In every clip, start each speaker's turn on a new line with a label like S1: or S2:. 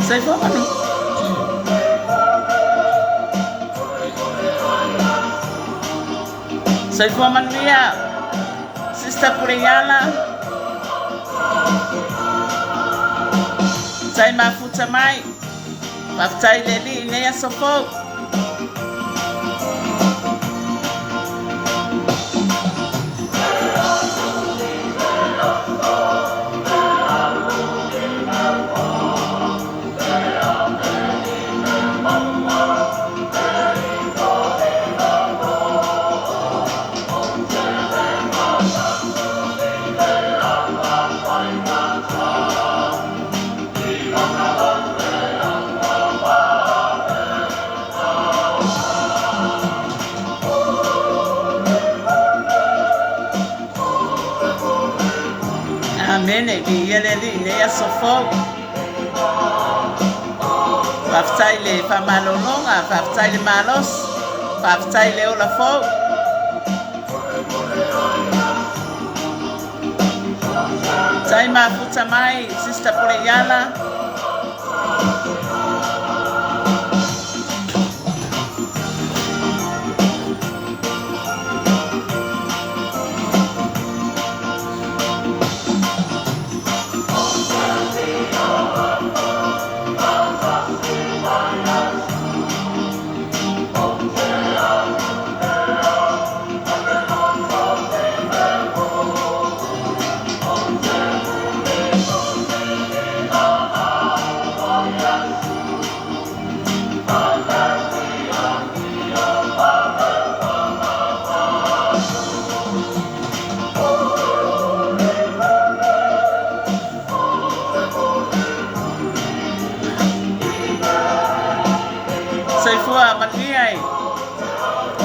S1: Sai Feau manu. Sai Feau manu ia. Sister Pureyala. Sai mafuta mai. Mafutai leli inea sofo. Mene ki yele li ne ya sofo. Faftai le fa malolonga, faftai le malos, faftai le ola fo. Tai mafuta mai, Sister Pureyala.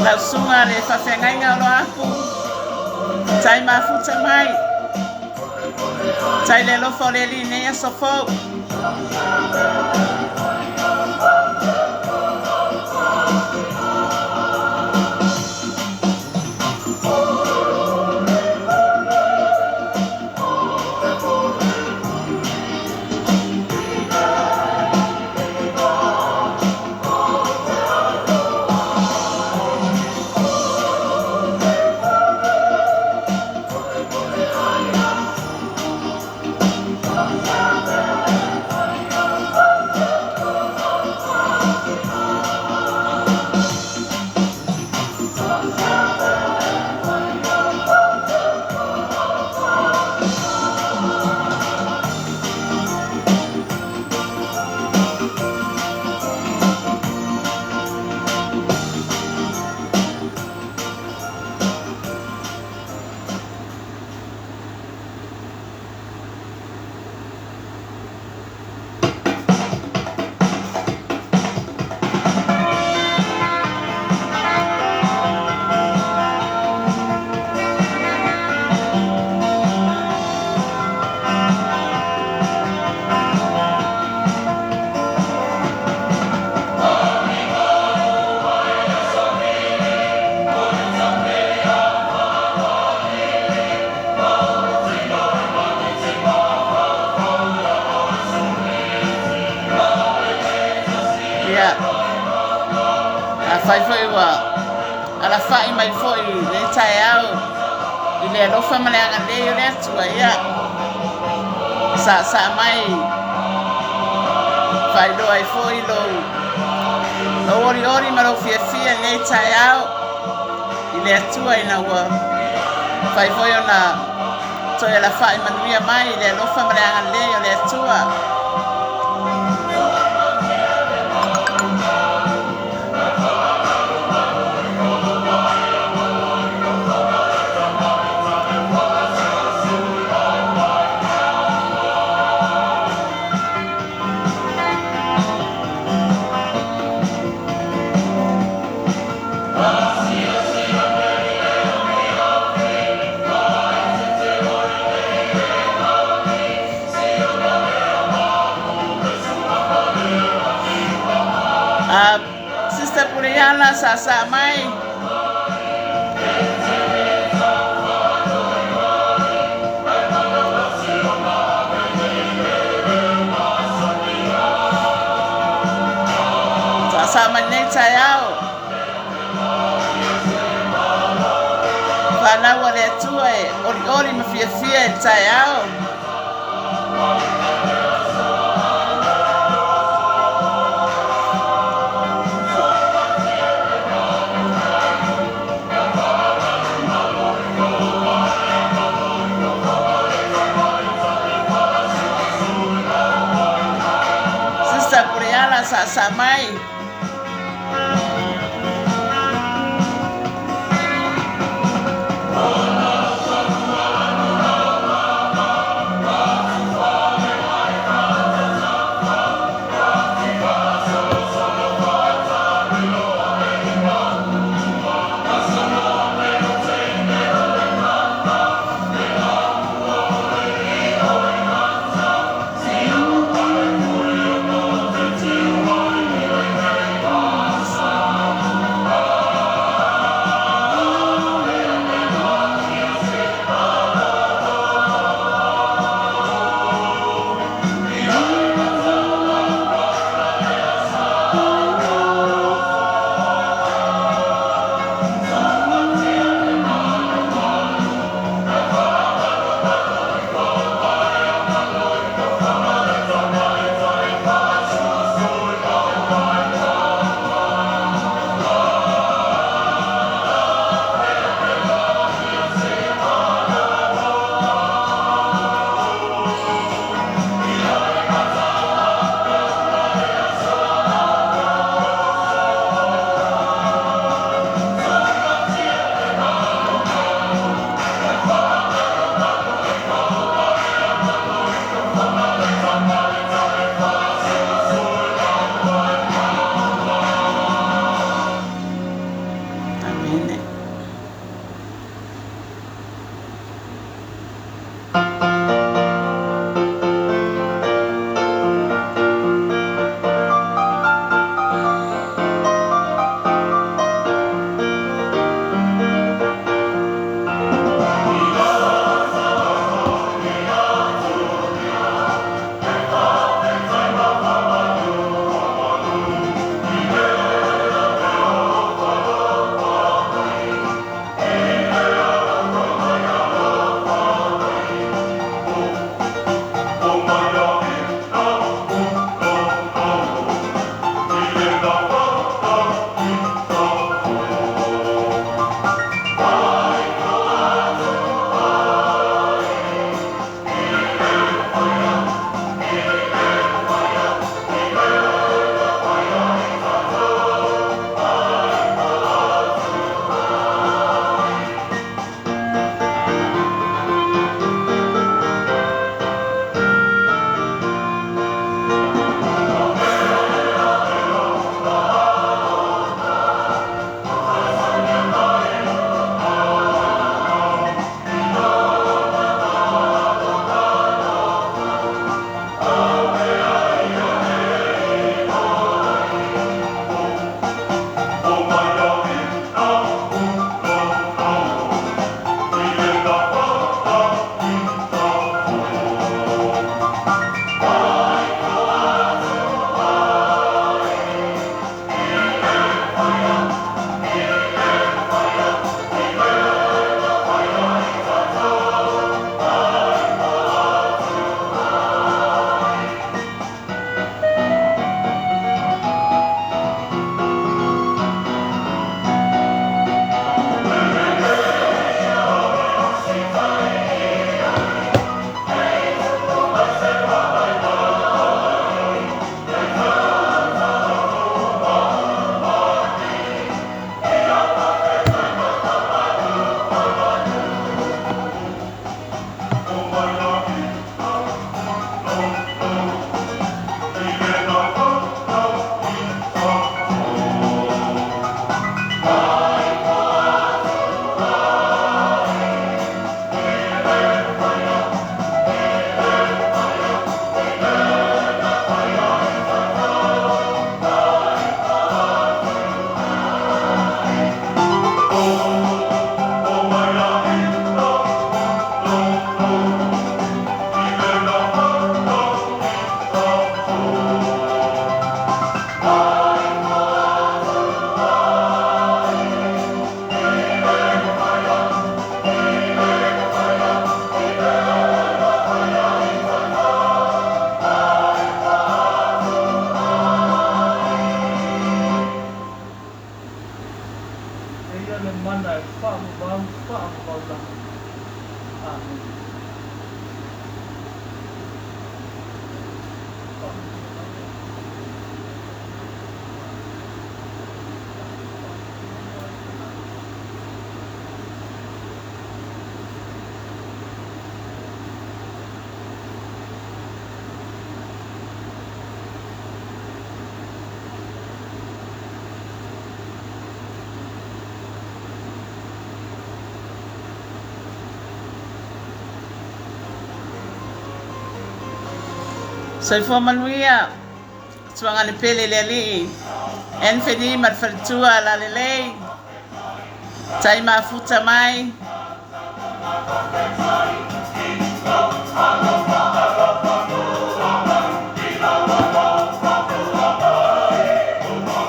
S1: Lau sunga le whawhengai ngā roa aku. Tai mafuta mai. Tai le lofo le li nea sofo. Fai foi wa ala fai mai foi le tai au ile lo fa male anga le yo le tua ya sa mai fai do ai foi lo ori ma lo fia le tai au ile tua ina wa fai foi ona to ala fai manuia mai ile lo fa male anga le yo le tua. Sister Pureyala sa mai. nature yao. Whanaua le atua e ori mafiafia e tae ao. Sista Puriana sa mai. Sai Feau manuia suanga le pele le ali en fedi mar faltua la le tai mafuta mai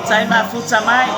S1: tai mafuta mai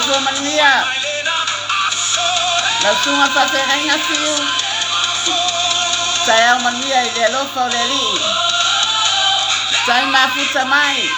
S1: Feau Manuia. La sunga whaperenga fiu. Tai au Manuia I le alofa o le li. Tai mafuta mai.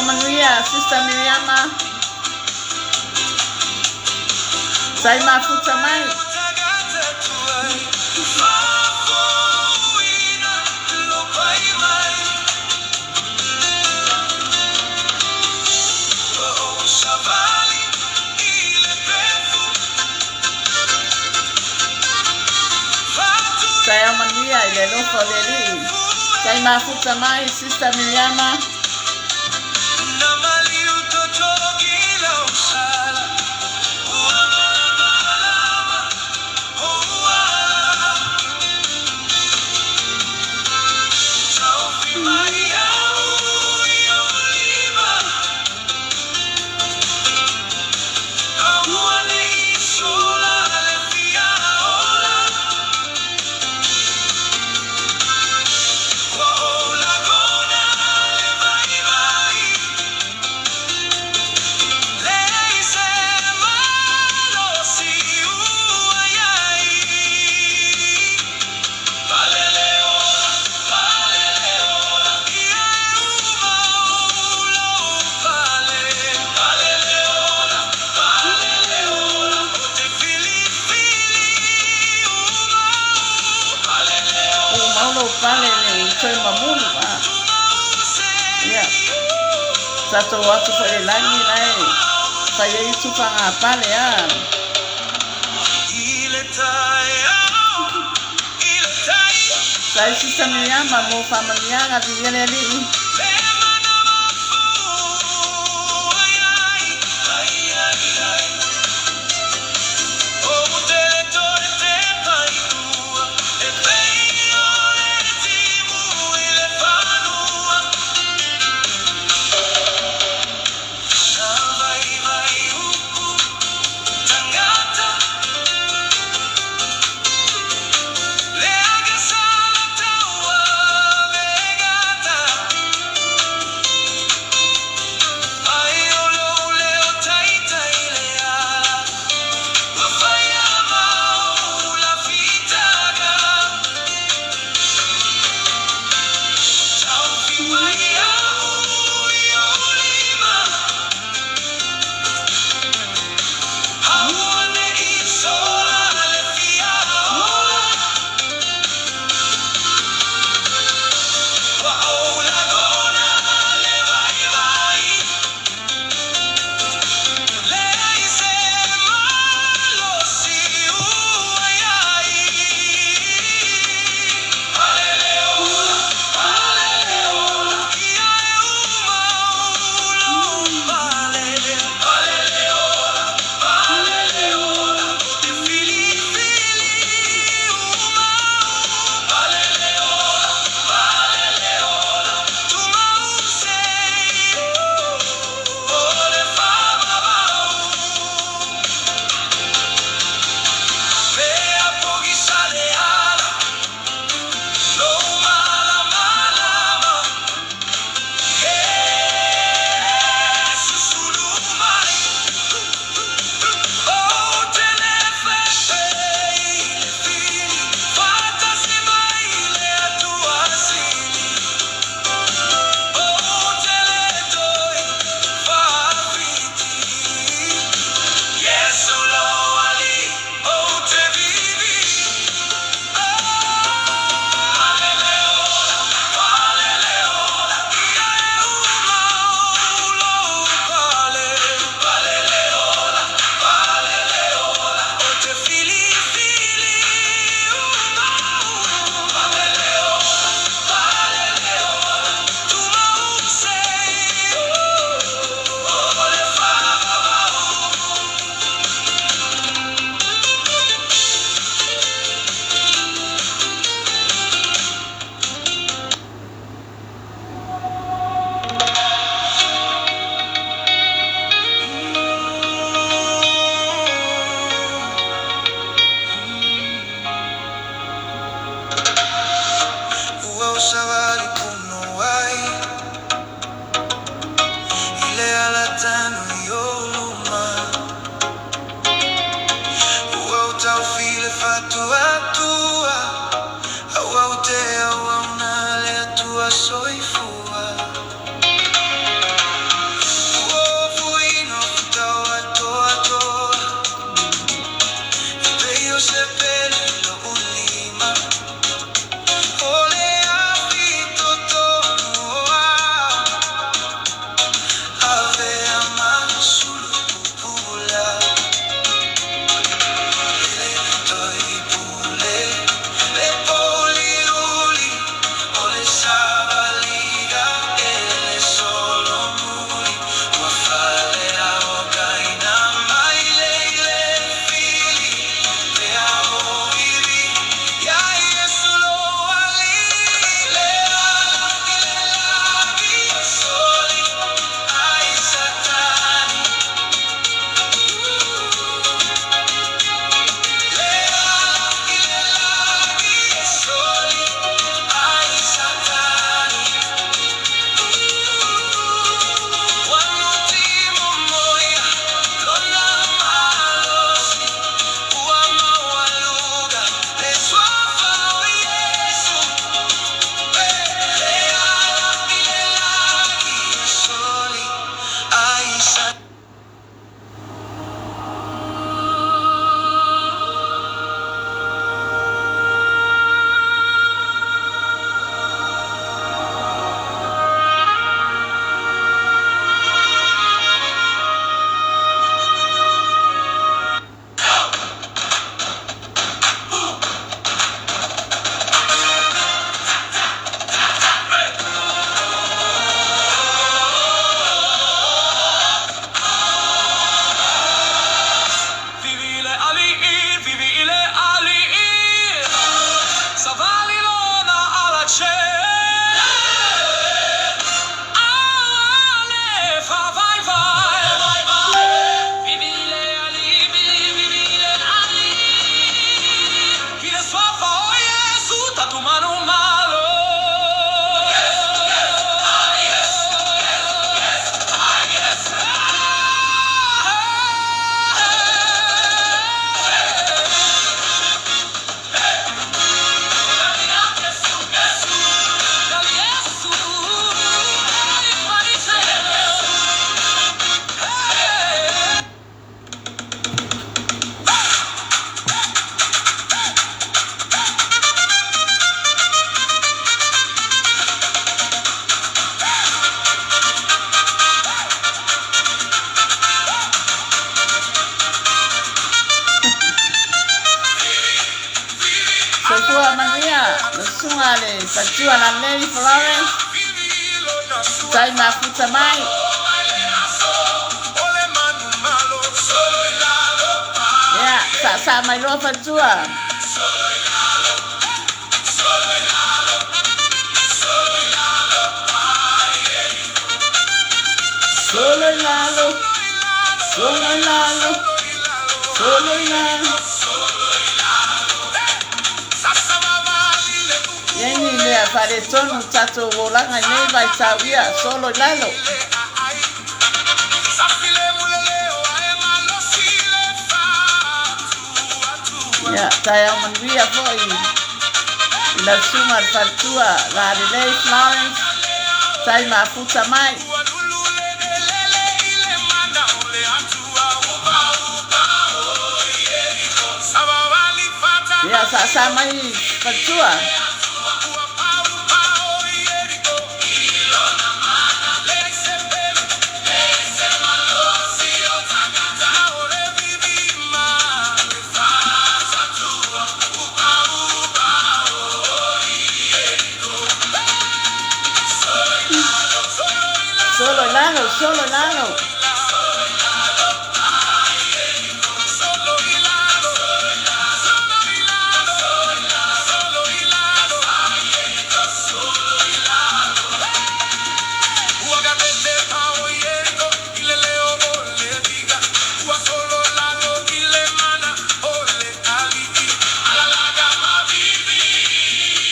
S1: Manuia, Sister Miriama, sai mafuta mai. Sai Manuia, ile lofo leli. Sai mafuta mai, Sister Miriama. Satu waktu pada lagi naik, saya itu pang apa ya? Saya sistem yang mau familia nggak dia lagi. Maria, lo sungale, patua la Lady Florence, sai mafuta mai. Ya, sa mai lo patua. Solo ilalo, solo ilalo, solo ilalo. Yeni le fare tonu tato volanga nei vai tawia solo ilalo. Ya, taya manvia foi. La suma fatua la Lady Florence, sai mafuta mai. Ya, sa mai fatua. Solo ilalo.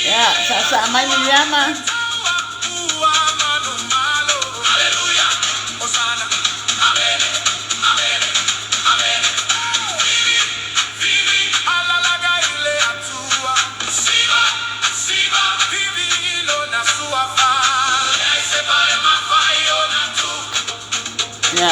S1: Ya, sa mai mi llama. Ya.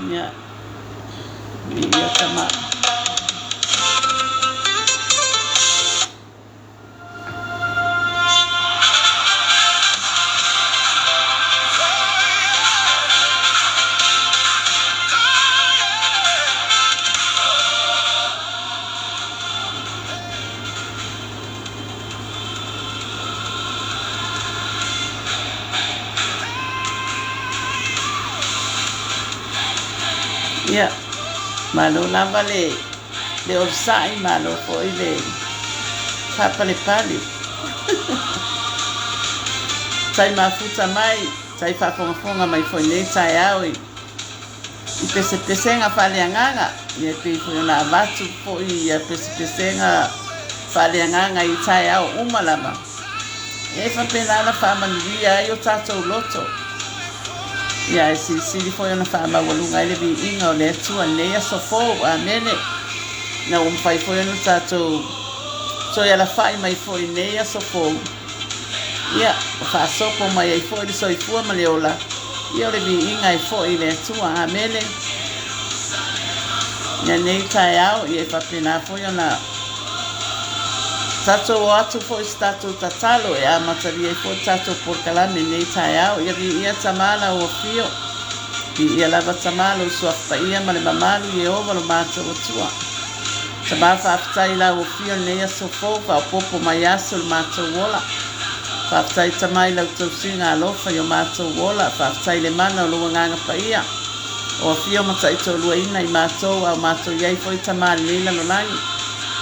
S1: Ya. Iya sama. Ya, malo lava le osai malo foi le pale sai mafuta mai sai fafonga mai foi le sai aoi I pese fale anganga ia te foi na vatu foi ia pese fale anganga I tai au umalama e fa pena la fama dia io tato loto ya si foi na fama walunga ile bi inga le tua ne so fo amene na fai foi no tato so ya la fai mai foi ne so fo ya fa so ko mai foi so fu ma le ola io le bi inga foi le tua amene ya ne tai au ia fa pena foi na tato watu foi stato tatalo e a mataria foi tato por calame nei taiao ia tamala o fio ia lava tamala o sua paia male mamalu e o valo mato o tua sabafa aftai la o fio nei so fofa o popo maiaso o mato wola fa aftai tamai la o singa alofa o mato wola fa aftai le mana o luanga paia o fio matai to luina I mato o mato ia foi tamala lila no langi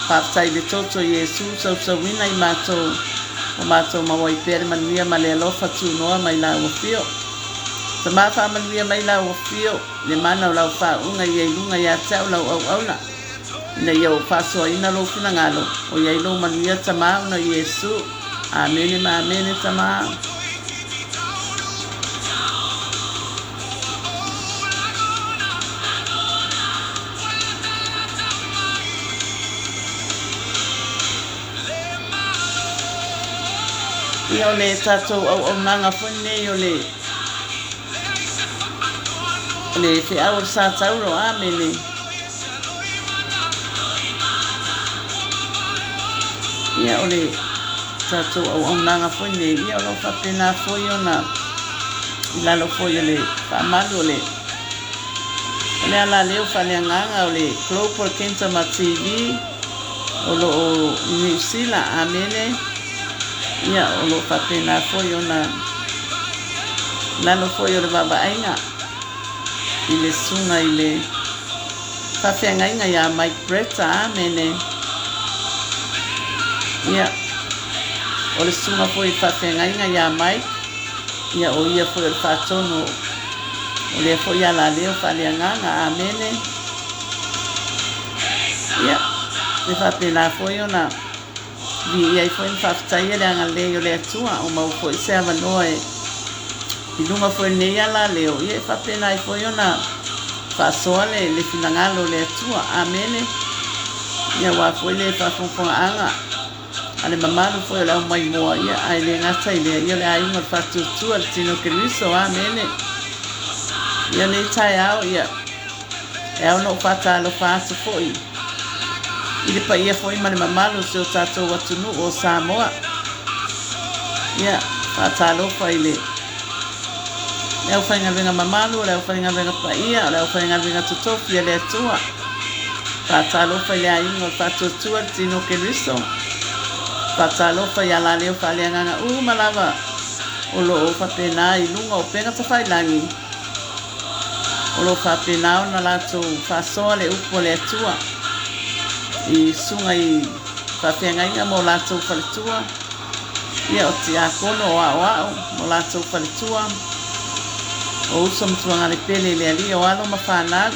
S1: Paptai le toto Yesu so wina I mato mawai pere manuia male alofa tu noa mai la o fio. Sa mafa manuia mai la o fio le mana o lau fa unga I lunga ia tau lau au na. Ina iau faso ina lo fina ngalo o ia ilo manuia tamau na Yesu. Amene ma amene tamau. Io le tato au nanga fune io le le Feau le Satauro amene ia ole tatou au nanga foi ne ia lo fa pena foi ona ila lo foi le pamalu le ala leo fa le nganga ole global cancer ma TV olo New Zealand amene ia olo fa pena foi ona lalo foi ole baba ainga ile sunga ile fa fenga inga ya Mike Bretta amene ia ole sunga foi fa fenga inga ya Mike ia o ia foi fa tono ole foi ala leo fa le nganga amene ia le fa pena foi ona vi ia foi fa tsaia le ngale yo le tua o mau foi se ava noe ilunga foi nei ala leo ia fa pena foi ona fa soale le finangalo le tua amene ia wa foi le fa fonfonga anga ale mamalu foi la mai moa ia ai le ngata ile ia le ai mo fa tu al tino kriso amene ia le tai au ia e au no fata lo fa su foi ile pa ia foi mane mamalu se o tato watunu o Samoa ia fata lo fa ile leo fainga venga mamalu leo fainga venga pa ia leo fainga venga tutofia le tua fata lo fa ile ai mo fa tu al tino kriso patalo fa ya la leo fa le nganga malava o lo fa pena i lunga o pena ta fa langi o lo fa pena na la to fa sole upo le tua i sunga i fa fenga inga mo la to fa tua ia o ti akono wa mo la to fa tua o som tua ngale pele le ali o alo ma fa na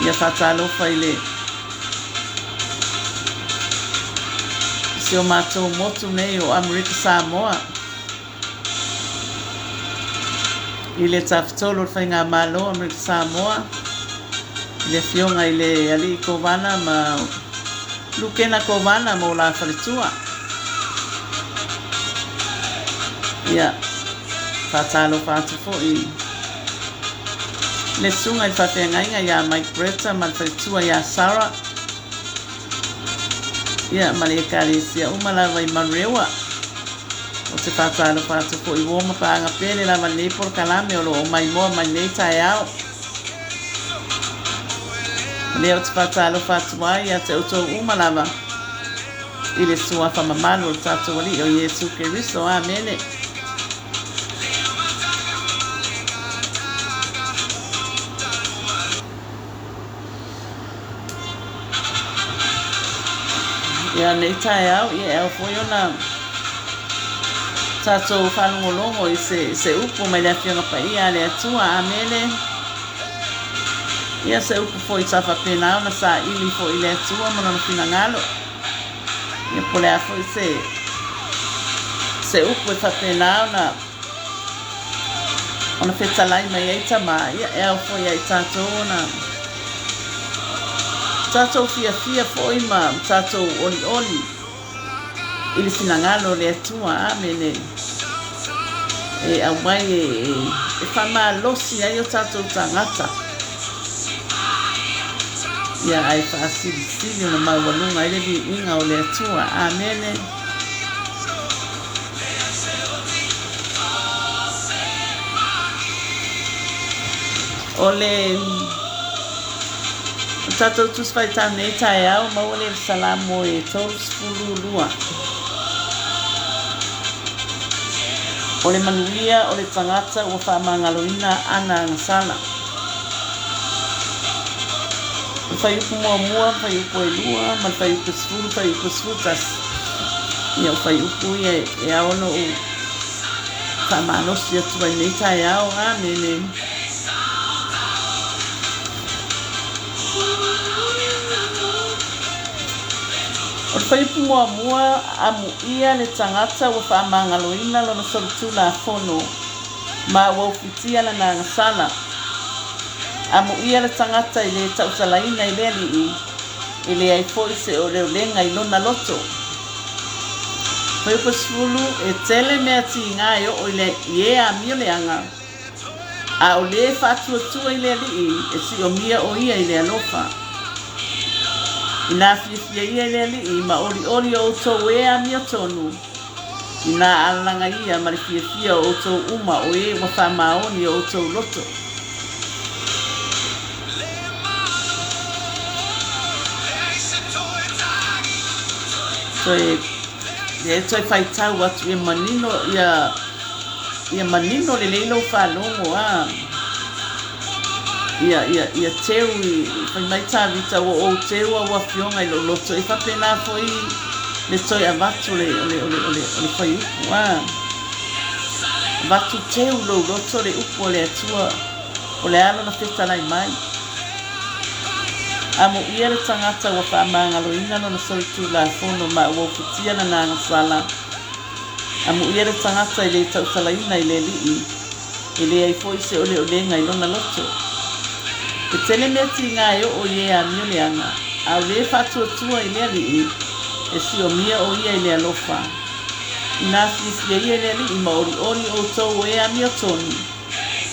S1: ia fatalo fa ile o matou motu nei o Amerika Samoa ile taftolo fainga malo Amerika Samoa ile fionga ile ali kovana ma lukena kovana mo la falitua ia fatalo fatu foi le sunga il fatenga inga ya Mike Bretta ma falitua ya Sarah ia malekari sia umala vai manrewa o se fatalo fatu ko i woma pa nga pele la mane por kalame o lo mai mo mane taiao le o se fatalo fatu mai ia te uto umala ile sua fa mamalo tatu wali o Yesu Kristo amene ia nei tai au ia foi ona tato falongolongo i se upo mai le fiona pa ia le atua amene ia se upo foi tafa pena ona sa ili foi le atua mona finangalo ia pole a foi se upo fa pena ona fetalai mai ai tama ia foi ai tato ona tato fia foi ma tato oli ili finangalo le atua amene e au mai e fama losi ai o tato tangata ia ai fa sili na mawalunga ile di inga o le atua amene ole tato tus fai tam nei tai au ma ole salamo e tos fululua ole manuia ole tangata o fa mangaloina ana sala fai ku mua fai ku lua ma fai ku sfutas ia fai ku e ono fa manos ia tu nei tai au amene o fai mua amu ia le tangata o fa mangaloina lona soltula fono ma wo fitia la na sala amu ia le tangata ile tausalaina ile ai foi se o le lenga ilona loto fai pasfulu e tele me ati nga yo o ile ye a mi le anga A o le whātua i le li e si o mia o ia i le alofa. Ina fia ia i le li ma ori o tau e a mia tonu. Ina alanga ia ma le fia o tau uma o e wa whamaoni o tau loto. So e toi whaitau atu e manino ia manino le leilo whanongo a ia teu i whai mai tāwita o teu a wafionga i lo loto e whapena foi le toi a vatu le whai upu a vatu teu lo loto le upu o le atua o le alo na whetalai mai amo ia le tangata wa whaamangalo ina no na soitu la fono ma ua kutia na nanga sala amo ia le tangata i le tautalaina i le lii i le ai foi se ole ngai lona loto e tele mea ti ngā e o ie a mio leanga au le whatua tua i le lii e si o mia o ia i le alofa ina fia ia i le lii ma ori o tau e a mio tonu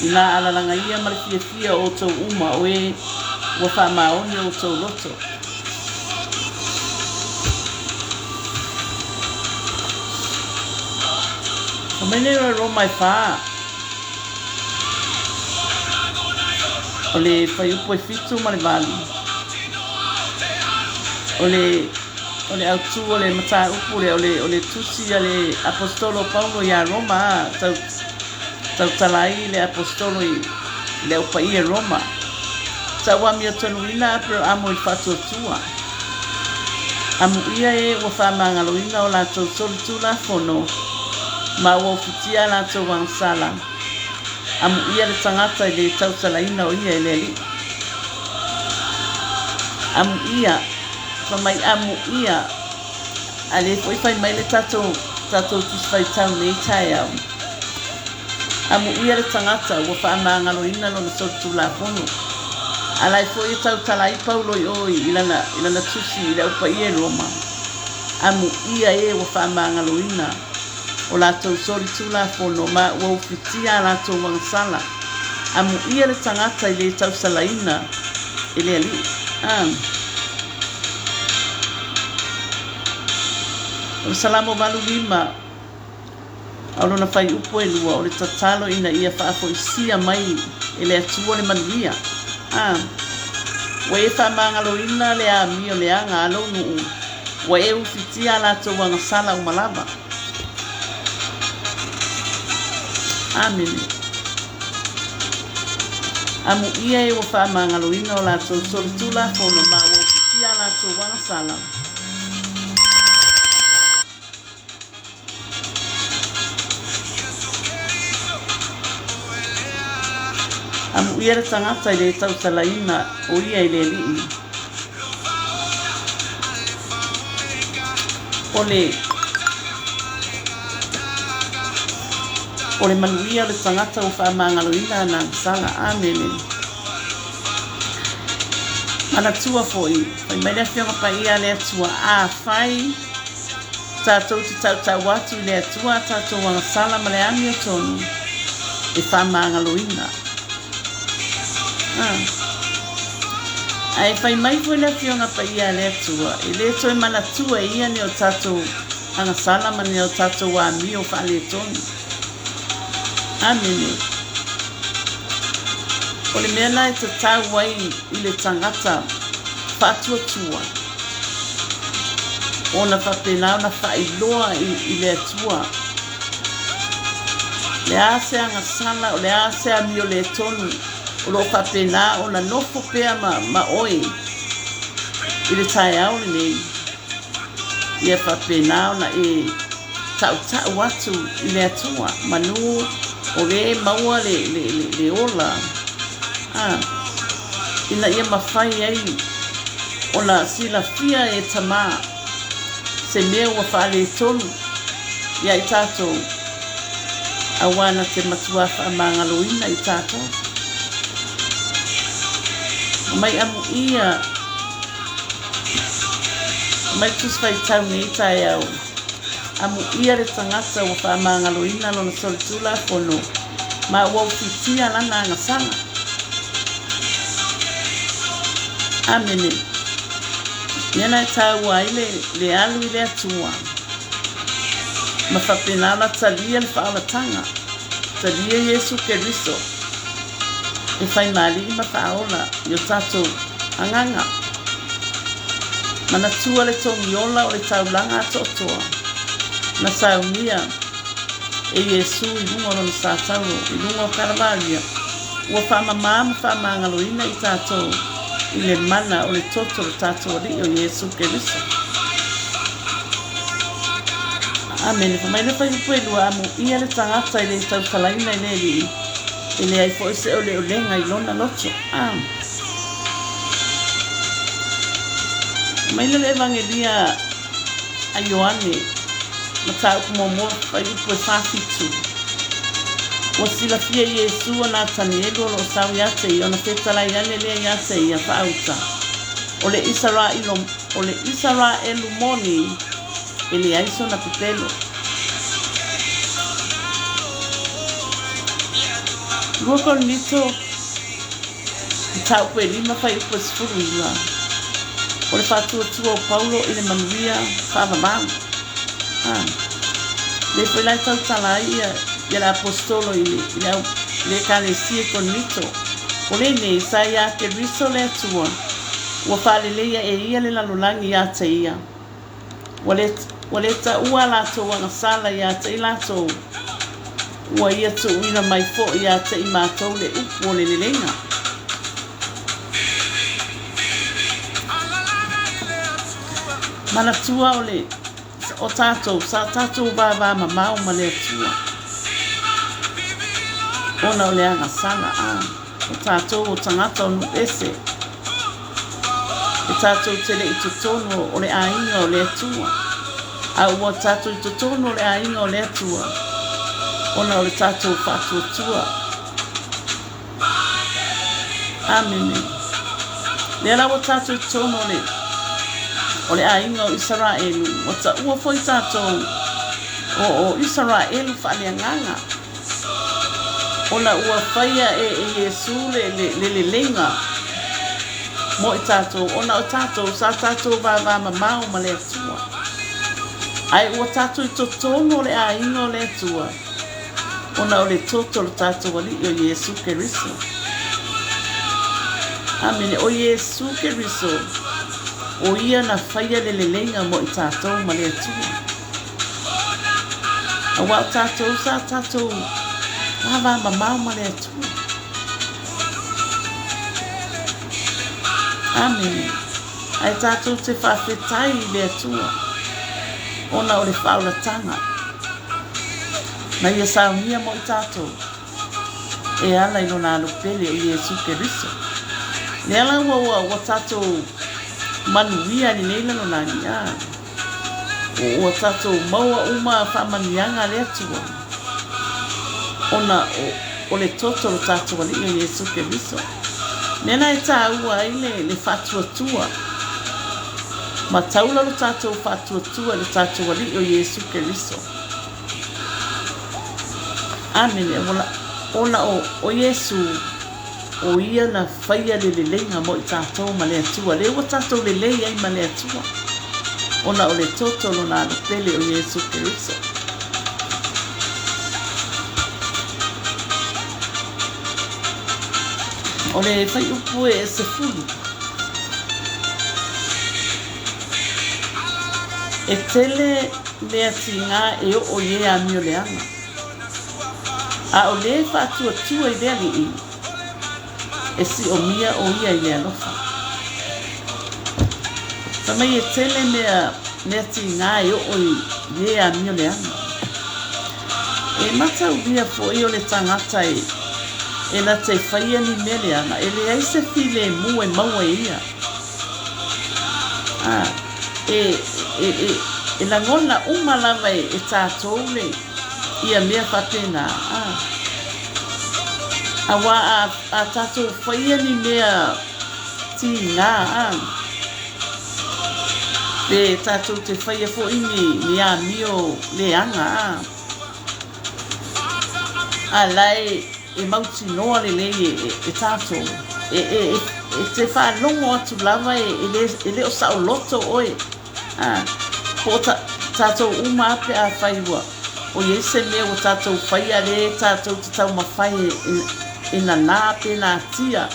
S1: ina alalanga ia ma le fia o tau uma o e wa whamaoni o tau loto. O mene ro mai wha. O le whai upo e fitu ma le vali. O le autu o le mata upo o le tusi a le apostolo Paulo ia Roma tau talai le apostolo i le upai e Roma. Tawa mia tanuina pero amo i whatuatua. Amu ia e wa whamangaloina o la tau solitu la fono ma ua fitia la tau wangsala. Amu ia le tangata i le tau salaina o ia i le li. Amu ia, whamai amu ia a le whai mai le tatou tuswhai tau nei tai au. Amu ia le tangata wa whamangaloina lo na solitu la fono. Alai foi tau talai Paulo oi ilana tusi ila upa ie Roma. Amu ia e wa whamangaloina o la tau sori tula fono ma wa ufitia la tau wangsala. Amu ia le tangata i le tau salaina ile ali. O salamo malu lima au na fai upo e lua o le tatalo ina ia whaafo isia mai ile atua le manuia. Wa e whamangaloina le a mio le anga alo nuu. Wa e ufitia la tau wangasala umalava. Amen. Amu ia e wa whamangaloina o la tau soritula fono ma wa ufitia la tau wangasala. Amu ia le tangata i le tau talaina o ia i le lii. O le manuia le tangata o whamangaloina na sala. Amen. Mana tua foi. Pai mai le whionga pa ia le atua a whai. Tātou te tau watu i le atua tātou wanga sala ma le amia tonu. E whamangaloina. Ai fai mai foi le fionga pa ia le atua. I le toi mana tua ia ni o tatou anga sala ma ni o tatou wa mi o fa le tonu. Amen. O le mea nai te tau wai i le tangata whatua tua. O na whapena o na whailoa i le atua. Le ase anga sala o le ase a mi o le tonu. O lo whapena o na nofo pea ma oi. I le tai au nei. Ia whapena o na e tau watu i le atua. Manu o le maua le ola. Ina ia mawhai ai. O na sila fia e tama. Se mea ua whaale tonu. Ia i tātou. Awana te matua whaamangaloina i tātou. Mai amu ia. Mai tuswhai tau nei tai au. Amu ia le tangata ua whaamangaloina lona solitula fono. ma ua ufitia lana agasanga. Amene. Nena tau ai le alu i le atua. Ma whapenala talia le whaalatanga. Talia Yesu Keriso. E whai mali i mawhaola i o tatou anganga. Mana tua le tongi ola o le taulanga atotoa. Na saunia e Yesu i lungo no Satauro, i lungo o Karavalia. Ua whamamama whamangaloina i tatou. I le mana o le toto le tatou ali o Yesu Keriso. Amen. Whamai le whai upuelua amu ia le tangata i le tau talaina i le li. I le ai fo ise o le olenga i lona loto. Mai le evangelia a Ioane ma tau kumomo whai upu e whawhitu. Wa sila fia Yesu o nā tanielu o lo sau iate i o na whetalai ane lea iate i a whaauta. O le Israelu moni e le aiso na pipelo. Lua kon nito i tau pe lima whai upu e sifuru ila. O le whatua tua o Paulo i le manuia whaavamau. Le whelai tau tala ia le apostolo i le kalesia kon nito. O le ne sa ia ke riso le atua. Ua whaleleia e ia le lalulangi ia te ia. Wale ta ua lato wanga sala ia te i lato. Ua ia tu uina mai fo ia te i mātou le upo le lenga. Mana tua o le o tatou, sa tatou vava mamau ma le atua. Ona o le anga sala o tatou o tangata o nuese. E tatou tele i tutono o le ainga o le atua. A ua tatou i tutono o le ainga o le atua. Ona o le tatou whatua tua. Amene. Le ala o tatou i tutono o le ainga o Israelu. O ta ua foi tatou o Israelu whaaleanganga. Ona ua whaia e Yesu le lenga. Mo i tatou, ona o tatou, sa tatou vava mamau ma le atua. Ai ua tatou i totono le ainga o le atua. Ona o le toto le tatou ali o Yesu Keriso. Amene, o Yesu Keriso. O ia na whaia le lenga mo i tatou ma le atua. A wau tatou, sa tatou, vava mamau ma le atua. Amen. Ai tatou te whawhetai le atua. Ona o le whaulatanga. Na ia saunia mo i tatou. E ala ilo nā lupele o Yesu Keriso. Le ala ua tatou manuia ni neila no nā nia. Ua tatou maua uma whamanianga le atua. Ona o le toto lo tatou ali o Yesu Keriso. Nena e tā ua ai le whatua tua. Ma taula lo tātou whatua tua le tātou ali o Yesu Keriso. Amen. Ona o Yesu o ia na whaia le lenga mo i tātou ma le atua. Le ua tātou le lei ai ma le atua. Ona o le toto lo nā pele o Yesu Keriso. O le whai upu e se fulu. E tele mea tinga e o ye a mio leanga. A o le whatua tua i deli i. E si o mia o ia i lea lofa. Tamai e tele mea tinga e o ye a mio leanga. E mata ubia fo i o le tangata e na te whaia ni meleanga, e le aise file mu e maua ia. E la ngona umalawa e tātou le ia mea whapena. Awa a tātou whaia ni mea ti ngā. Pe tātou te whaia fo ini a mio le anga. A lai e mauti noa le tato e te whanongo atu lava e le o sao loto oe po tato uma ape a whaiwa o ye se mea o tato whaia le tato te tau mawhai e na nā pe nā tia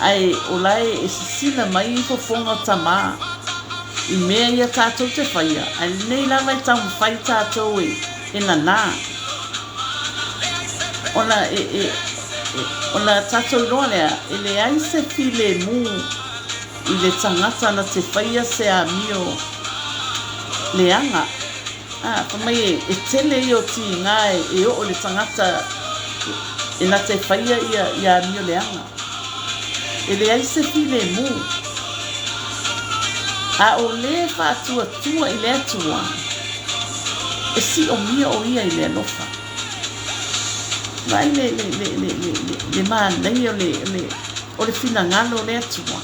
S1: ai o lai e sisila mai i fofonga o tamā i mea ia tato te whaia ai nei lava i tau mawhai tato e na nā ona tato roa lea e le ai se file mu i le tangata na te whaia se a mio le anga kamai e tele i o ti ngā e o le tangata e na te whaia i a mio le anga e le ai se file mu a o le whātua tua i le atua e si o mia o ia i le alofa vai le mānei o le fina ngalo le atua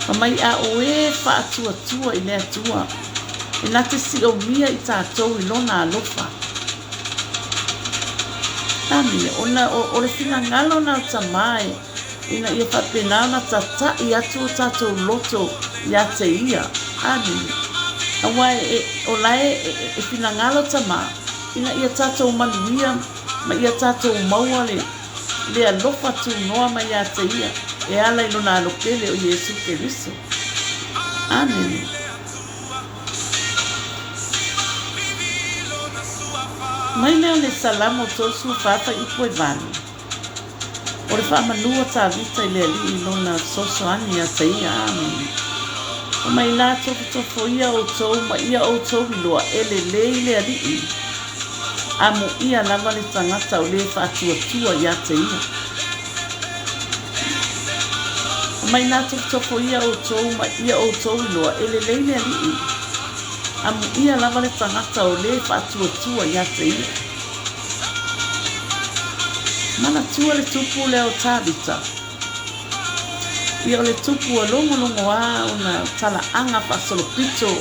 S1: kamai a o e whātua tua i le atua e na te si o mia i tātou i lona alofa Amine, o le fina ngalo na tamai ina ia whapena na tata i atu o tātou loto i ate ia Amine, awai o lai e fina ngalo tama ina ia tātou manuia ma ia tātou maua le alofa tu noa ma i ate ia e ala i lona alopele o Yesu Keriso Amine. Mai lea le salamo tosu whata i koe vani. O le whamanua tā vita i le ali i lona soso ani a te ia Amine. O mai nā toko ia o tau ma ia o tau i loa ele le i le ali i. Amo ia lava le tangata o le whātua tua i a te ia. O mai nā toko ia o tau ma ia o tau i loa ele le i le ali i. Amo ia lava le tangata o le whātua tua i a te ia. Mana tua le tupu leo tābita. Ia o le tupu a longo a o na tala anga pasolo pito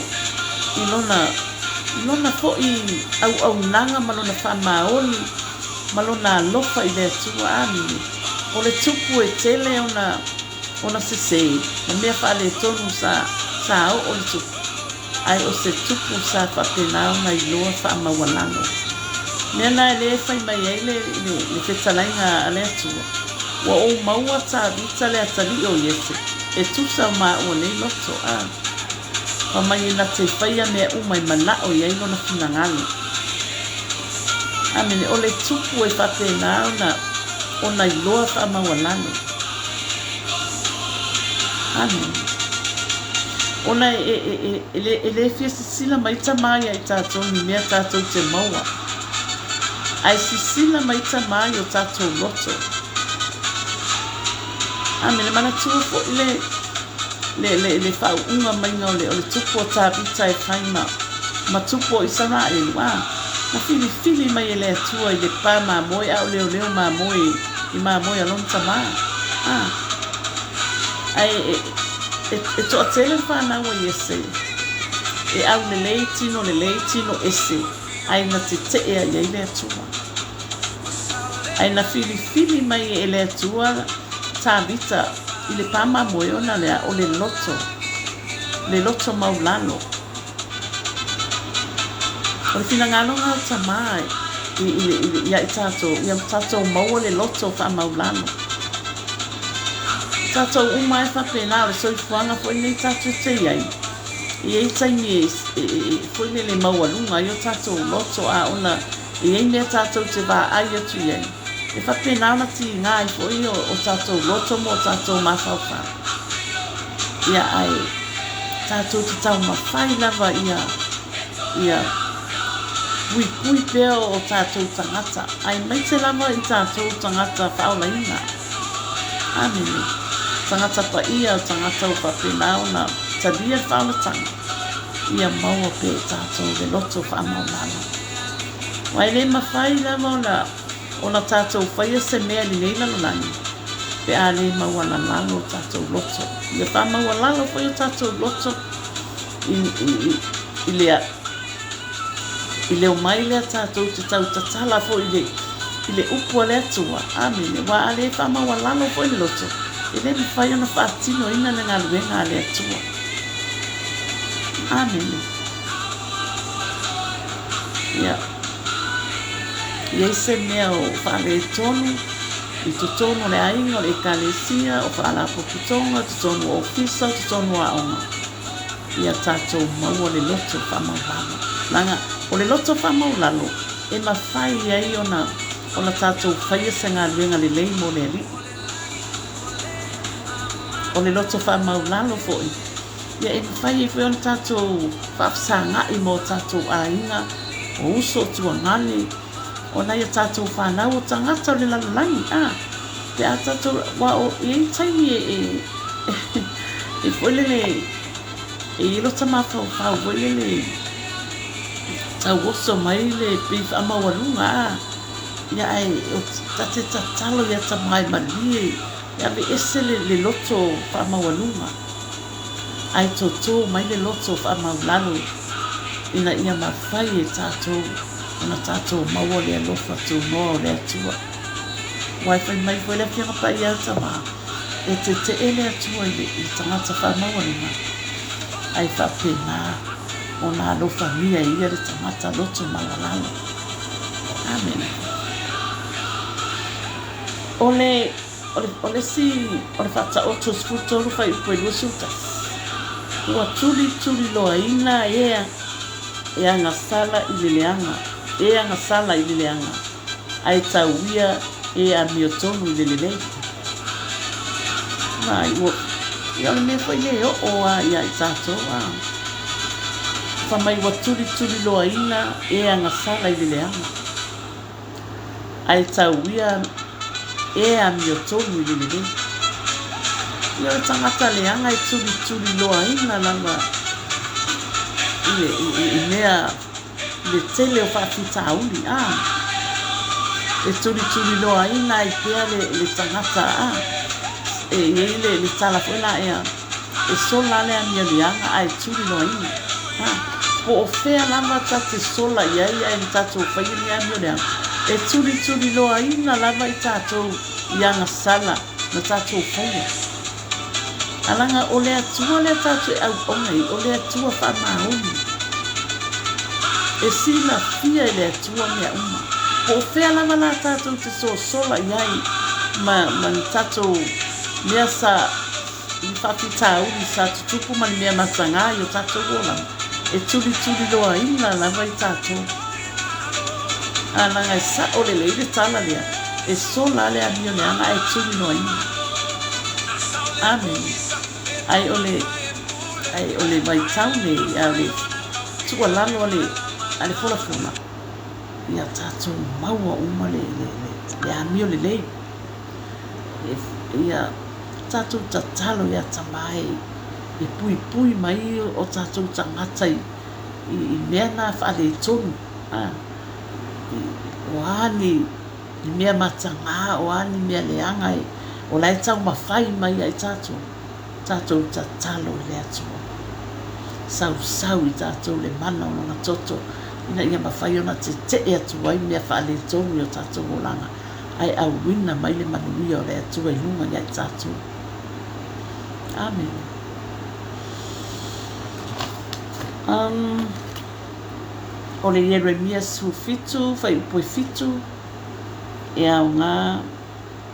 S1: i lona fo i au nanga malona whamaoli malona lofa i le tua Amine. O le tupu e tele ona sesei. Na mea whaale tonu sa o le tupu. Ai o se tupu sa whapenao na i loa whaamawalano. Mea nā le whai mai ei le whetalainga a le atua. Wa o maua tā vita le atali o Yesu. E tusa o maa ua nei loto Pa mai na te whaia mea umai manao i ei lona finangalo. Amine o le tupu e whapenao ona i loa whaamawalano. Amine. Ona ele fia sisila mai tamai ai tātou ni mea tātou te maua. Ai sisila mai tamai o tātou loto. Amine mana tua po le whau unga mai ngau o le tupu o tāpita e whaima. Ma tupu o isara e lua. Na fili mai e le atua i le pā mā moe au leo mā moe i mā moe alon tamai. Ai e toa tele whanau a Iese. E au le lei tino ese. Ai na te ea i le atua. Ai na fili mai e le atua tāvita i le pāma moe ona lea o le loto. Le loto maulano. O le finangalo ngā tamai i tātou maua le loto wha maulano. Tātou umai whapena o soifuanga po nei tātou te iai. I ei taimi po nei le maualunga i o tātou loto a ona i ei mea tātou te wā ai atu iai. E whapena ona ti ngā i po i o tātou loto mo tātou mawhauwha. Ia ai tātou te tau mawhai lava ia pui pēo o tātou tangata. Ai mai te lava i tātou tangata whaolaina. Amene. Tangata pa ia o tangata o whapena na tadia whaolatanga. Ia maua pe tātou le loto whaamaulana. Wai le mawhai lava ona tātou whaia se mea li neila langi. Pe a le maua lalalo tātou loto. Ia whaamaua lalo whai o tātou loto. I leo mai lea tātou te tau tatala fo i I le upu le atua. Amene. Wa ale whama wa lalo po ni loto. I le mi whai ona whaatino ina na ngā luenga le atua. Amene. Ia. Ia se mea o whaale tonu. I to tonu le ainga o le ekalesia o whaala pokutonga, to tonu o ofisa, to tonu a onga. Ia tātou maua le loto whamau lalo. Langa, o le loto whamau lalo, e mawhai ai ona tātou whaia sa ngā luenga le leimo le li. O le loto whamau lalo foi. Ia e mawhai e whai ona tātou whafsanga i mo tātou ainga, o uso tua ngani, ona ia tātou whanau o tangata o le lalalai. Te a tātou, wa o i taimi e whole le, e ilota mawhau whole le, tau oso mai le beef amawarunga. Ia ai, o tate tatalo ia tamai malie, ia me ese le loto whamawarunga. Ai toto mai le loto whamaulalo, ina ia mawhai e tātou, ona tātou maua le alofa tū noa o le atua. Wai whai mai whai le whianga pai au tama. E te ele atua i tangata whamaua ni ma. Ai whapena o nā alofa mia i le tangata loto malalalo. Amen. Ole si, ole whata oto sfutoru whai upo i lusutas. Ua tuli loa ina e anga sala i le leanga. E anga sala i le leanga. Ai tauia e a miotonu i le lei. Mai, i ole me whai le o a ia i tātou. Whamai wa tuli loa ina e anga sala i le leanga. Ai tauia e a miotonu i le lei. I ole tangata leanga i tuli loa ina langa i mea le tele o whakita auli. E tuli loa ina i pia le tangata. E ile le tala whela e sola le a mia lianga ai tuli loa ina. Po o whea lama tate sola ia e tatou whaia ni a mia lianga. E tuli loa ina lama i tatou ianga sala na tatou whaia. Alanga o le atua le tatou au ongai, o le atua whamaoni. E sila fia i le atua mea uma. Po whea lama la tātou te sola iai ma ni tātou mea sa i whawhita uri sa tutupu mani mea matanga i o tātou olam. E tuli loa ina lama i tātou. Alanga e sa o le leile tala lea. E sola lea mio leanga e tuli loa ina. Amen. Ai ole mai taune ale tua lalo ale fola. Ia tātou maua uma le amio le lei. Ia tātou tatalo ia tamai. E pui mai o tātou tangata i mea nā whale tonu. O ani i mea matanga, o ani mea leanga o lai tau mawhai mai ai tātou. Tātou tatalo le atua. Sau i tātou le mana o nga toto. Ina ia mawhai ona te atua i mea whaale tonu i o tātou o langa. Ai au wina mai le manuia o le atua i lunga i ai tātou. Amen. O le Jeremia su fitu, whai upoi fitu. E au ngā,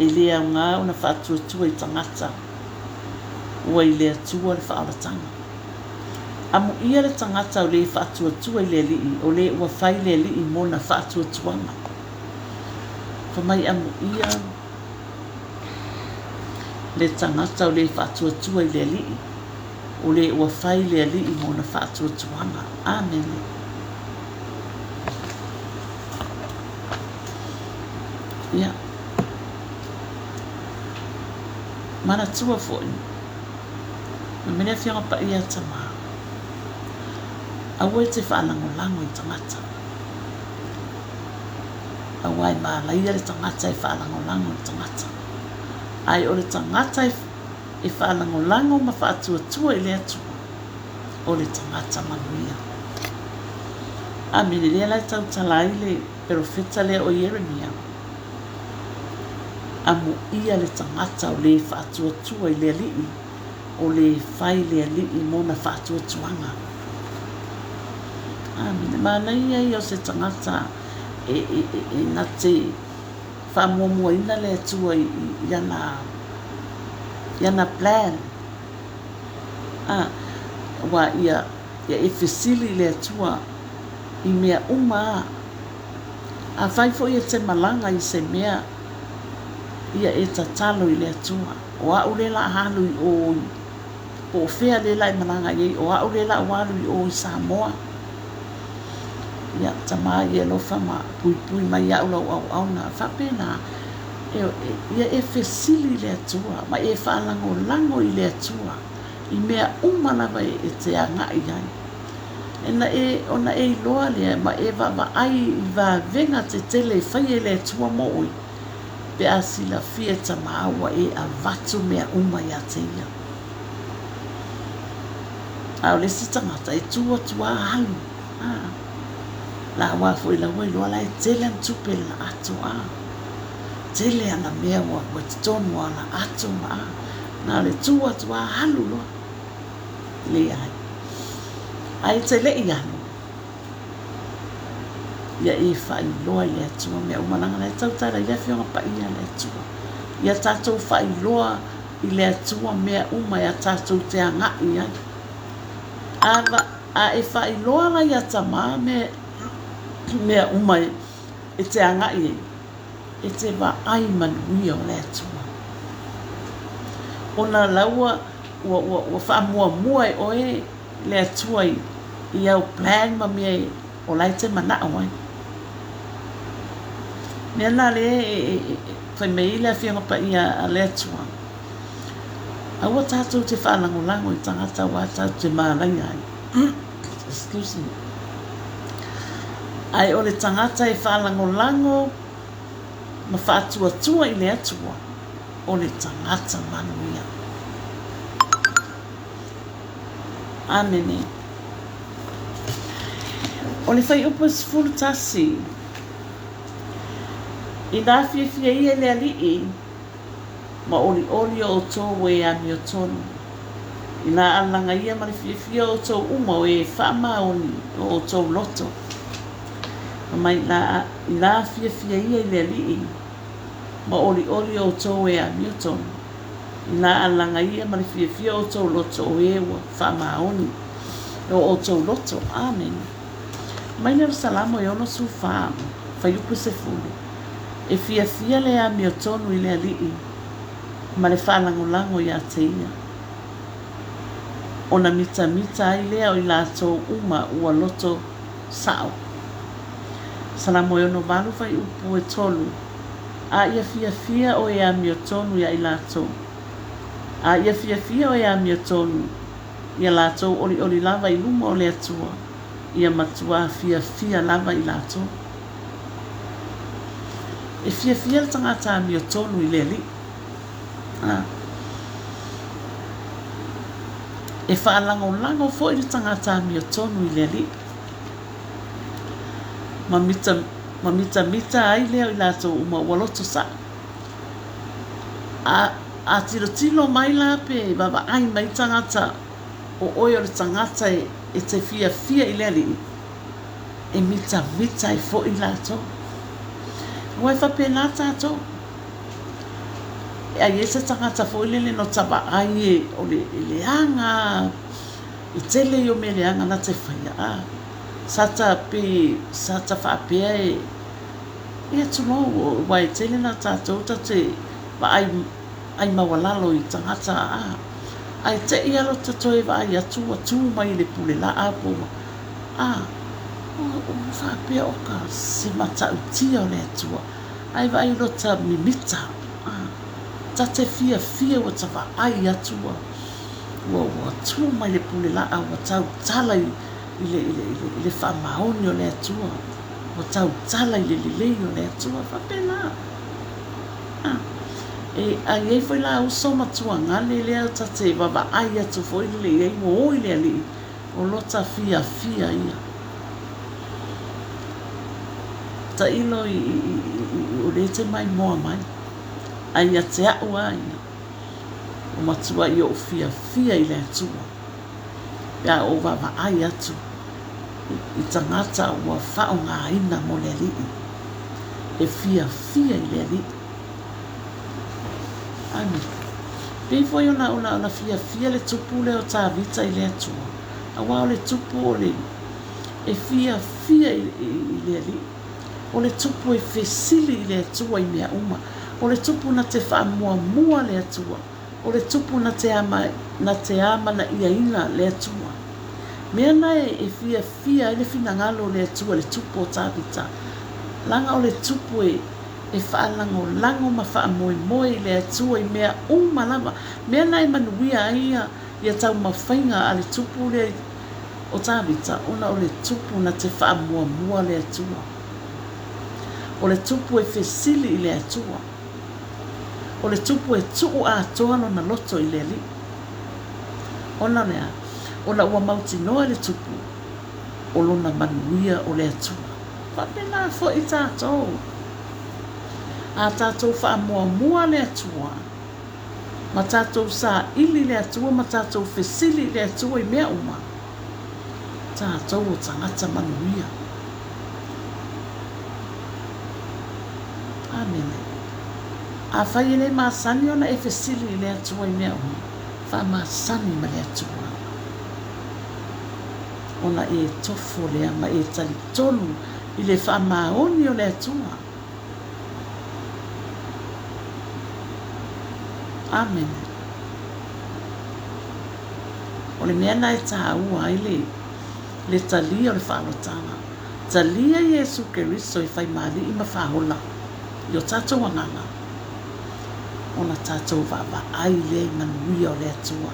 S1: e le au ngā ona whātua tua i tangata. Ua i le atua le whaalatanga. Amu ia le tangata o le whaatua tua i le lii, o le ua whai le lii mona whaatua tuanga. Whamai amu ia le tangata o le whaatua tua i le lii, o le ua whai le lii mona whaatua tuanga. Amen. Ia. Mana tua foi. Na mene whianga pa ia tama. Awa te whaalangolango i tangata. Awa i maalaia le tangata i whaalangolango i tangata. Ai o le tangata i whaalangolango ma whaatua i le atua. O le tangata manuia. A mene lea lai tau talai le profeta lea o Jeremia. amu ia le tangata o le whaatuatua i le alii o le whai le alii mo na whaatuatuanga. Amen. Mana ia o se tangata e na te whamuamua ina le atua i ana plan. Wa ia e fesili le atua i mea uma a whai fo ia te malanga i se mea ia e tatalo i le atua o a ule la halu i o po fea le la i malanga i o a ule la walu i o i Samoa ia tama ia lofa ma pui mai au lau au na whapena ia e fesili le atua ma e whaalango i le atua i mea umalava e te anga i ai. Ona e loa lea ma e va ai i va venga te tele whai le atua mo'oi pe a sila fia tamaua e a vatu mea uma i a te ia. Au le si tangata e tua halu. La wafo i la wai loa la e tele am tupe la ato tele ana mea wa te tonu ana ato na le tua halu loa. Le ai. Ai te le i anu. Ia e whai loa i le atua mea umalanga le tautara ia whionga pa ia le atua. Ia tātou whai loa i le atua mea uma ia tātou te angai ai. A e whai loa la ia tama mea uma e te angai ai. E te wa ai manuia o le atua. Ona laua wa whaamua e oe le atua i au plan ma mea o lai te mana o ai. Mea nā le whai mei le whianga pa ia a le atua. Aua tātou te whaalango i tangata wa tātou te mārai ai. Excuse me. Ai o le tangata e whaalango ma whaatua i le atua o le tangata manuia. Amene. O le whai upa sifuru tasi. I nā fia ia le alii. Ma oli o tō we a mi o tonu. I nā alanga ia ma le fia o tō uma o e whaamaoni o tō loto. Ma i nā fia ia le alii. Ma oli o tō we a mi o tonu. I nā alanga ia ma le fia o tō loto o e wa whaamaoni o tō loto. Amen. Mai nera salamo e ono su whai upu se fulu. E fia le a mi o tonu i le alii. Ma le whalangolango i a te ia. Ona mita ai lea o i lātou uma ua loto sao. Salamo e ono walu whai upu e tolu. A ia fia o e a mi o tonu i a i lātou. A ia fia o e a mi o tonu i a lātou oli lava i luma o le atua. Ia matua fia lava i lātou. E fia le tangata a mi o tonu i le li. E whaalango fo i le tangata a mi o tonu i le li. Ma mita ai leo i lātou uma waloto sa. A tilo mai la pe baba ai mai tangata o oio le tangata e te fia i le li. E mita e fo i lātou. Wai whapena tātou. E ai ese tangata fo i le no taba ai o le anga. I tele i o me le anga na te whaia. Sata whapea e atuno wai tele na tātou ta te wa ai mawalalo i tangata ai te i alo te toi wa ai atu mai le pule la apo. O whapea oka se mata utia o le atua. Ai wa ai rota mimita. Ta te fia wa tawa ai atua. Wa tu mai le pule la a wa tau tala i le whamaoni o le atua. Wa tau tala i le lei o le atua. Whapena. E ai e foi la uso matua ngale lea ta te wawa ai atu foi le ei mo oi le ali. O lota fia ia. Ta ilo o le te mai moa mai. ai a te a'u ai o matua i o fia i le atua pea o vava'ai atu i tangata ua fa'aogāina mo le ali'i e fia i le ali'i ani pei foi ona fia le tupu le o tāvita i le atua auā o le tupu o le e fia i le ali'i o le tupu e fesili i le atua i mea uma o le tupu na te whaamuamua le atua o le tupu na te ama na iaina le atua mea nai e fia i le finagalo le atua le tupu o tāvita langa o le tupu e whaalango ma whaamoemoe i le atua i mea uma lava mea nai manuia ia tau mawhainga a le tupu le o tāvita ona o le tupu na te whaamuamua le atua o le tupu e fesili i le atua o le tupu e tuu atoa na loto i le ali ona lea ona ua mautinoa le tupu o lona manuia o le atua whapena fo i tātou a tātou whaamuamua le atua ma tātou sa ili le atua ma tātou fesili le atua i mea uma tātou o tangata manuia amen a whai ele māsani ona e fesili le atua i mea uma wha māsani ma le atua ona e tofo lea ma e tali tonu i le wha maoni o le atua amen o le mea na e tāua ai le talia o le whaalotanga talia Iesu Keriso i whai mali i ma whahola i o tātou anganga ona tātou vava ai le manuia o le atua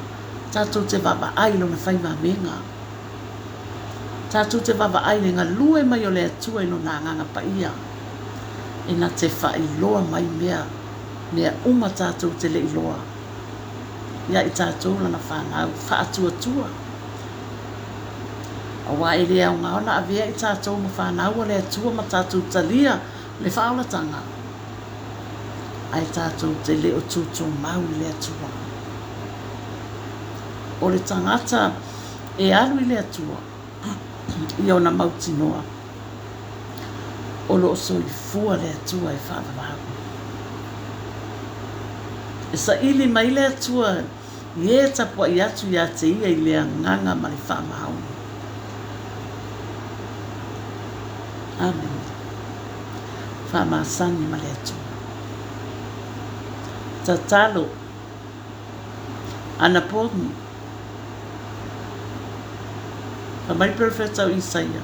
S1: tātou te vava ai lo na whai mamenga tātou te vava ai le ngalue mai o le atua i lo na anganga pa ia e na te whai loa mai mea uma tātou te le iloa ia i tātou lana whanau whaatua awa e lea o ngā ona avea i tātou ma whanau o le atua ma tātou talia le whaolatanga ai tātou te le o tūtō mau i le atua o le tangata e alu i le atua i ona mautinoa o lo soifua le atua e whaavavau e sa ili mai le atua i e tapua i atu i a te ia i le anganga ma le whaamahau amen whaamasani ma le atua tatalo ana pomi pa mai perfecta o Isaia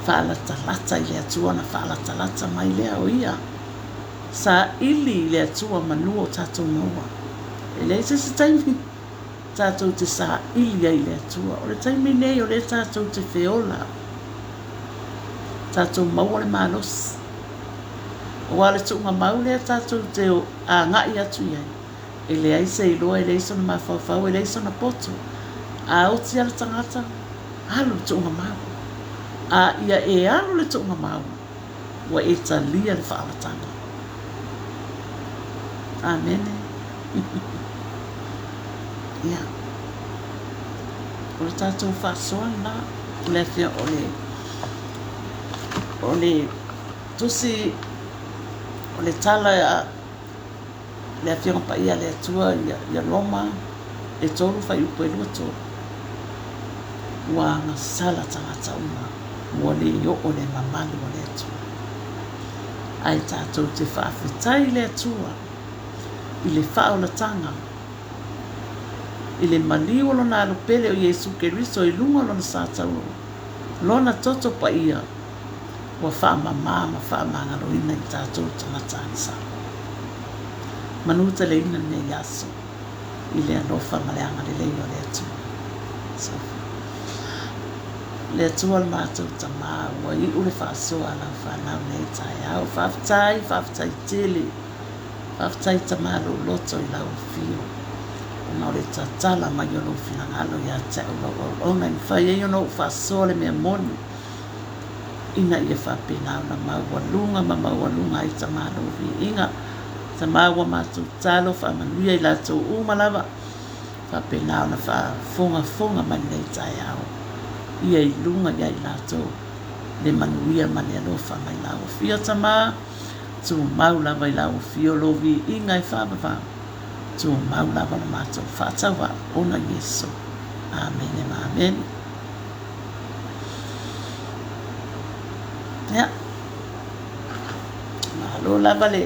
S1: whaalatalata i le atua na whaalatalata mai lea o ia sa ili le atua manua o tātou maua e le se taimi tātou te sa ili ai le atua o le taimi nei o le tātou te feola tātou maua le malos o wale tunga mau le tātou te o a ngai atu iai e le aise i loa e le iso na mawhawhau e le iso na poto a oti ala tangata alu tunga mau a ia e alu le tunga mau wa e talia le whaalatanga amen ia o le tātou whaasoa na le fia o le tusi o le tala le afionga pa ia le atua ia loma e tolu fai upo e lua tolu ua nga sala tangata uma mua le i o le mamali o le atua ai tātou te whaafetai le atua i le whaolatanga i le maliu lona alupele o Iesu Keriso i lunga lona Satauro lona toto pa ia ua whaamama ma whaamangaloina i tātou tangata anisa manuta le ina ne yaso i le alofa ma le anga le leio le atua so le atua le mātou tamā ua i ule whaasoa ala whanau nei tai au whaftai tele whaftai tamā lo loto i lau fio ona o le tatala mai o lo finangalo i a te au ona i whai e ono whaasoa le mea moni ina ia whapena na maualunga ma maualunga i ta malovi inga ta maua mātou talo whamanuia i lato umalawa whapena na whafonga mani nei tai au ia i lunga ia i lato le manuia mani alofa mai lau fio ta maa tu maula vai lau fio lovi inga i whamawha tu maula wana mātou whatawa ona Yesu amen e amen ya malo lava le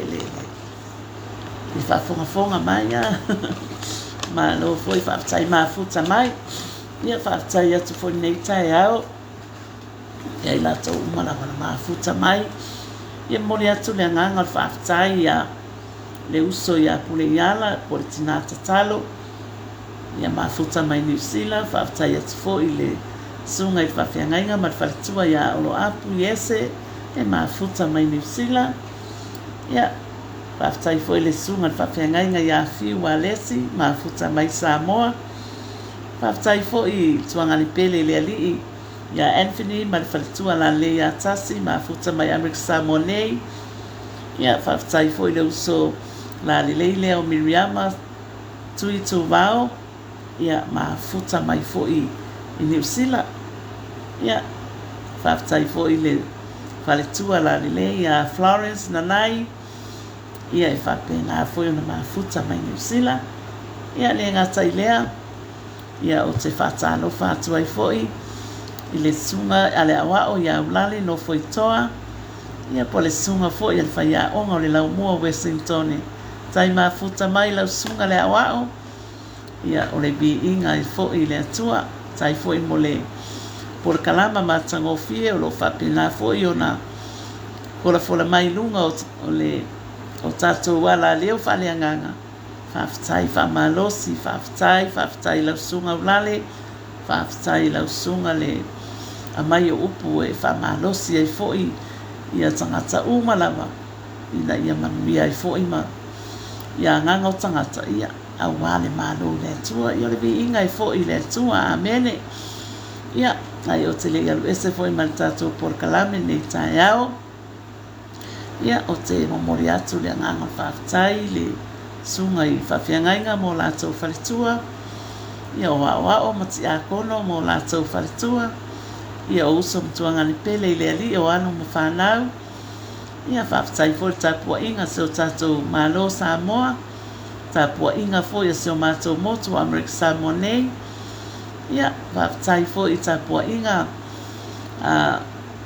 S1: whafonga mai ya malo foi whaftai mafuta mai ia whaftai atu foi nei tai au ia i lato umala wana mafuta mai ia mori atu le nganga whaftai ia le uso ia pule iala por tinata talo ia mafuta mai New Zealand whaftai atu foi le sunga i whawhiangainga ma whaletua ia olo apu iese e mafuta mai New Zealand ia whaftai foi le sunga i whawhiangainga ia Feau a lesi mafuta mai Samoa whaftai foi tuangani pele le alii ia Anthony ma whaletua la le ia tasi mafuta mai Amerika Samoa nei ia whaftai foi le uso la le o Miriama tui tu vao ia mafuta mai foi i New Zealand ia whaftai foi le whaletua la le ia Florence nanai ia e whapena foi ona mafuta mai New Zealand ia le ngata i lea ia o te whatalo whatua i foi i le sunga ale awao ia ulale no foi toa ia po le sunga foi i le whaia onga o le lau mua Washington tai mafuta mai lau sunga le awao ia o le bi inga i foi i le atua tai foi mo le por kalama matangofie o lo whapena foi ona fola mai lunga o le o tatou wala leo whaleanganga whaftai whamalosi whaftai lau sunga ulale whaftai lau sunga le a mai o upu e whamalosi ai foi ia tangata umalawa ina ia manuia ai foi ma ia nganga o tangata ia a wale malo le tua ia le vi inga ai foi le tua amene ia ai o te le alu ese foi ma tatou por kalame nei tai au ia o te momori atu le nganga whaftai le sunga i whawhiangainga mo lātou whaletua ia o wao mati a kono mo lātou whaletua ia o uso mtuangani pele i le ali o anu ma whanau ia whaftai fo le tapua inga se o tātou malo Samoa tapua inga fo ia se o mātou motu Amerika Samoa nei ia whaftai fo i tapua inga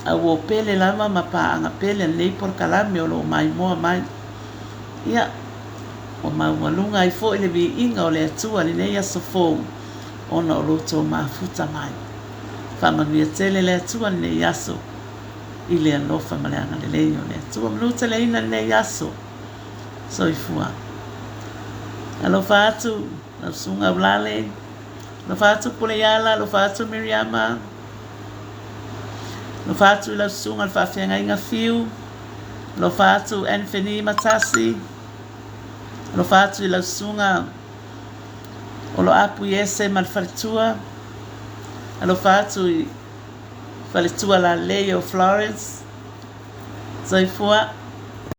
S1: a wo pele lama ma paanga pele nei por kalame o lo mai moa mai ia o maualunga ai fo ile vi inga o le atua li nei aso Feau ona o loto mafuta mai whamanuia tele le atua li nei aso i le alofa maleanga le lei o le atua manuta le ina nei aso soifua alofa atu na sunga ulale alofa atu puleala alofa atu Miriama lo fatu la sunga fa fianga inga Feau lo fatu Anthony matasi lo fatu la sunga o lo apu yese mal faltua lo fatu faltua la Leo Florence soifua